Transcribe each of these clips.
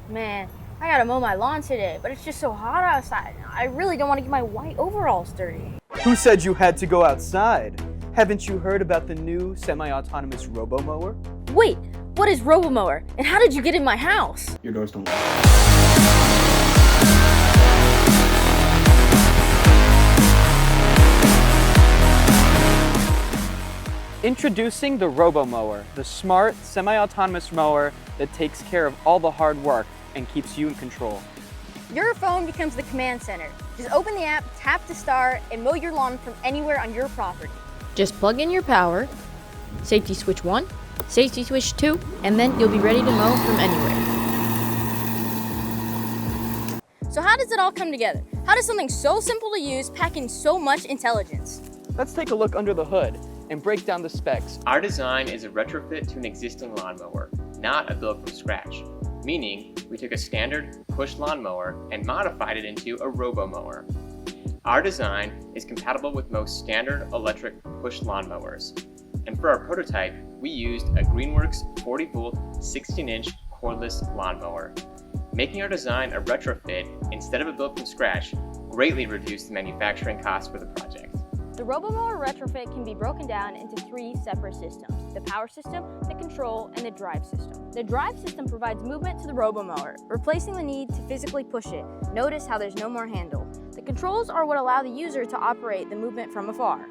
Man, I gotta mow my lawn today, but it's just so hot outside. I really don't want to get my white overalls dirty. Who said you had to go outside? Haven't you heard about the new semi-autonomous RoboMower? Wait, what is RoboMower, and how did you get in my house? Your doors don't lock. Introducing the RoboMower, the smart, semi-autonomous mower that takes care of all the hard work and keeps you in control. Your phone becomes the command center. Just open the app, tap to start, and mow your lawn from anywhere on your property. Just plug in your power, safety switch 1, safety switch 2, and then you'll be ready to mow from anywhere. So how does it all come together? How does something so simple to use pack in so much intelligence? Let's take a look under the hood and break down the specs. Our design is a retrofit to an existing lawnmower, not a build from scratch. Meaning, we took a standard push lawnmower and modified it into a RoboMower. Our design is compatible with most standard electric push lawnmowers. And for our prototype, we used a Greenworks 40-volt, 16-inch cordless lawnmower. Making our design a retrofit instead of a build from scratch greatly reduced the manufacturing costs for the project. The RoboMower retrofit can be broken down into 3 separate systems: the power system, the control, and the drive system. The drive system provides movement to the RoboMower, replacing the need to physically push it. Notice how there's no more handle. The controls are what allow the user to operate the movement from afar.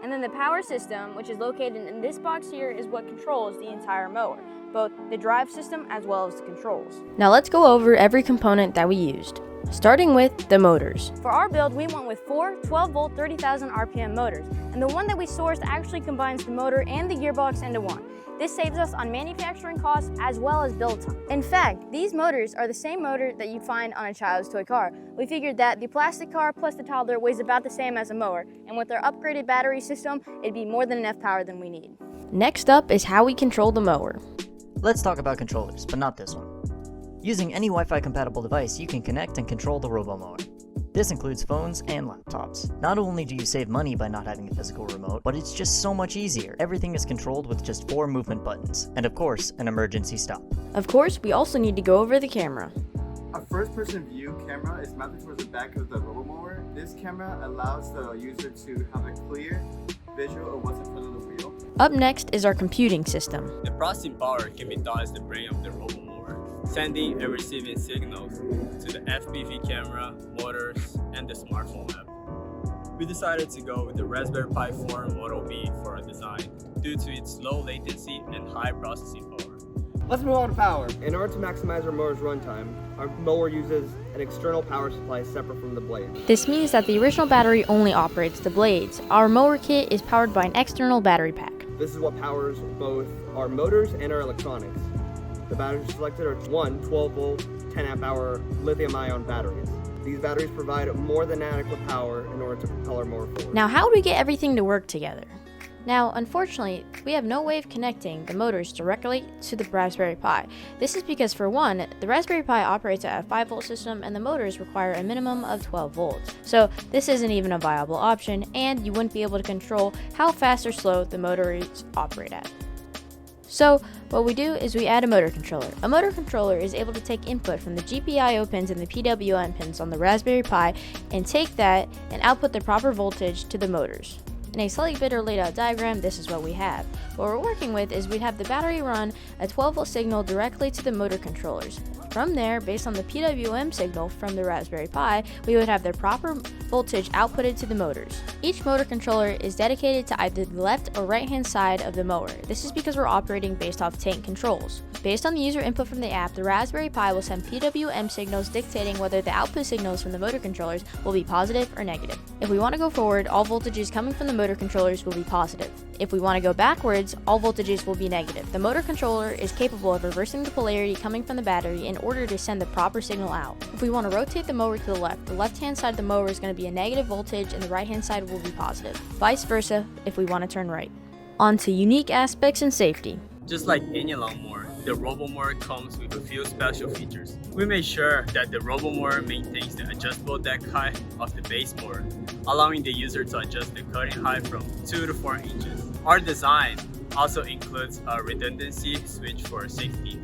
And then the power system, which is located in this box here, is what controls the entire mower, both the drive system as well as the controls. Now let's go over every component that we used, starting with the motors. For our build, we went with 4 12-volt 30,000 RPM motors, and the one that we sourced actually combines the motor and the gearbox into one. This saves us on manufacturing costs as well as build time. In fact, these motors are the same motor that you'd find on a child's toy car. We figured that the plastic car plus the toddler weighs about the same as a mower, and with our upgraded battery system, it'd be more than enough power than we need. Next up is how we control the mower. Let's talk about controllers, but not this one. Using any Wi-Fi compatible device, you can connect and control the RoboMower. This includes phones and laptops. Not only do you save money by not having a physical remote, but it's just so much easier. Everything is controlled with just 4 movement buttons, and of course, an emergency stop. Of course, we also need to go over the camera. A first-person view camera is mounted towards the back of the RoboMower. This camera allows the user to have a clear visual of what's in front of the wheel. Up next is our computing system. The processing power can be thought as the brain of the RoboMower, sending and receiving signals to the FPV camera, motors, and the smartphone app. We decided to go with the Raspberry Pi 4 Model B for our design due to its low latency and high processing power. Let's move on to power. In order to maximize our mower's runtime, our mower uses an external power supply separate from the blade. This means that the original battery only operates the blades. Our mower kit is powered by an external battery pack. This is what powers both our motors and our electronics. The batteries selected are 1 12-volt, 10-amp-hour lithium-ion batteries. These batteries provide more than adequate power in order to propel our mower forward. Now, how do we get everything to work together? Now, unfortunately, we have no way of connecting the motors directly to the Raspberry Pi. This is because, for one, the Raspberry Pi operates at a 5-volt system and the motors require a minimum of 12 volts. So this isn't even a viable option, and you wouldn't be able to control how fast or slow the motors operate at. So what we do is we add a motor controller. A motor controller is able to take input from the GPIO pins and the PWM pins on the Raspberry Pi and take that and output the proper voltage to the motors. In a slightly better laid out diagram, this is what we have. What we're working with is we'd have the battery run a 12-volt signal directly to the motor controllers. From there, based on the PWM signal from the Raspberry Pi, we would have the proper voltage outputted to the motors. Each motor controller is dedicated to either the left or right hand side of the mower. This is because we're operating based off tank controls. Based on the user input from the app, the Raspberry Pi will send PWM signals dictating whether the output signals from the motor controllers will be positive or negative. If we want to go forward, all voltages coming from the motor controllers will be positive. If we want to go backwards, all voltages will be negative. The motor controller is capable of reversing the polarity coming from the battery in order to send the proper signal out. If we want to rotate the mower to the left-hand side of the mower is going to be a negative voltage and the right-hand side will be positive. Vice versa if we want to turn right. On to unique aspects and safety. Just like any lawnmower, the RoboMower comes with a few special features. We made sure that the RoboMower maintains the adjustable deck height of the base mower, allowing the user to adjust the cutting height from 2 to 4 inches. Our design also includes a redundancy switch for safety.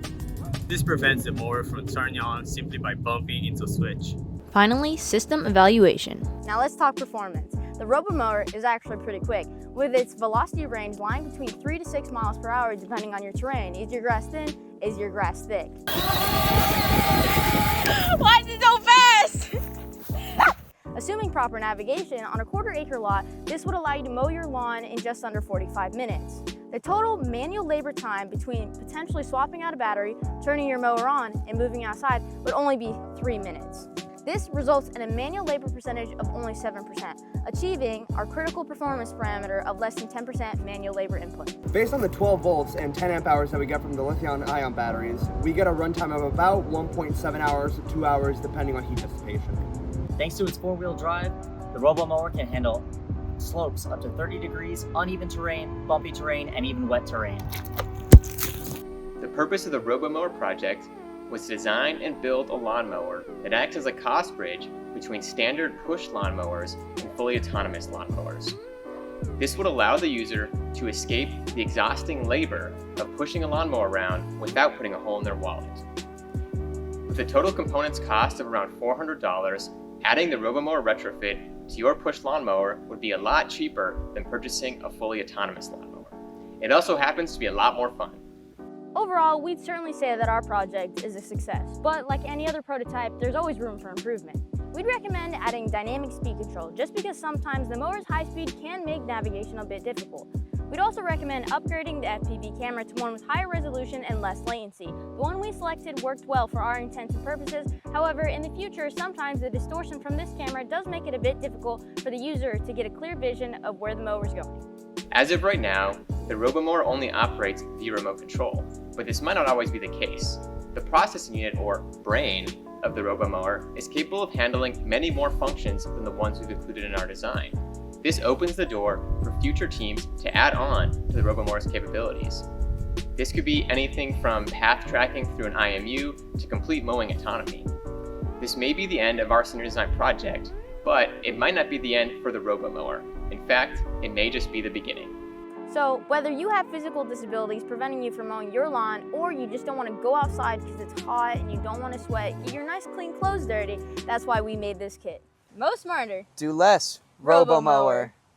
This prevents the mower from turning on simply by bumping into a switch. Finally, system evaluation. Now let's talk performance. The RoboMower is actually pretty quick, with its velocity range lying between 3 to 6 miles per hour depending on your terrain. Is your grass thin? Is your grass thick? Why is it so fast? Assuming proper navigation on a quarter-acre lot, this would allow you to mow your lawn in just under 45 minutes. The total manual labor time between potentially swapping out a battery, turning your mower on, and moving outside would only be 3 minutes. This results in a manual labor percentage of only 7%, achieving our critical performance parameter of less than 10% manual labor input. Based on the 12 volts and 10 amp hours that we get from the lithium-ion batteries, we get a runtime of about 1.7 hours to 2 hours depending on heat dissipation. Thanks to its four-wheel drive, the RoboMower can handle slopes up to 30 degrees, uneven terrain, bumpy terrain, and even wet terrain. The purpose of the RoboMower project was to design and build a lawnmower that acts as a cost bridge between standard push lawnmowers and fully autonomous lawnmowers. This would allow the user to escape the exhausting labor of pushing a lawnmower around without putting a hole in their wallet. With the total components cost of around $400, adding the RoboMower retrofit to your push lawnmower would be a lot cheaper than purchasing a fully autonomous lawnmower. It also happens to be a lot more fun. Overall, we'd certainly say that our project is a success, but like any other prototype, there's always room for improvement. We'd recommend adding dynamic speed control, just because sometimes the mower's high speed can make navigation a bit difficult. We'd also recommend upgrading the FPV camera to one with higher resolution and less latency. The one we selected worked well for our intents and purposes. However, in the future, sometimes the distortion from this camera does make it a bit difficult for the user to get a clear vision of where the mower is going. As of right now, the RoboMower only operates via remote control, but this might not always be the case. The processing unit, or brain, of the RoboMower is capable of handling many more functions than the ones we've included in our design. This opens the door for future teams to add on to the RoboMower's capabilities. This could be anything from path tracking through an IMU to complete mowing autonomy. This may be the end of our senior design project, but it might not be the end for the RoboMower. In fact, it may just be the beginning. So whether you have physical disabilities preventing you from mowing your lawn, or you just don't want to go outside because it's hot and you don't want to sweat, get your nice clean clothes dirty, that's why we made this kit. Mow smarter. Do less. RoboMower.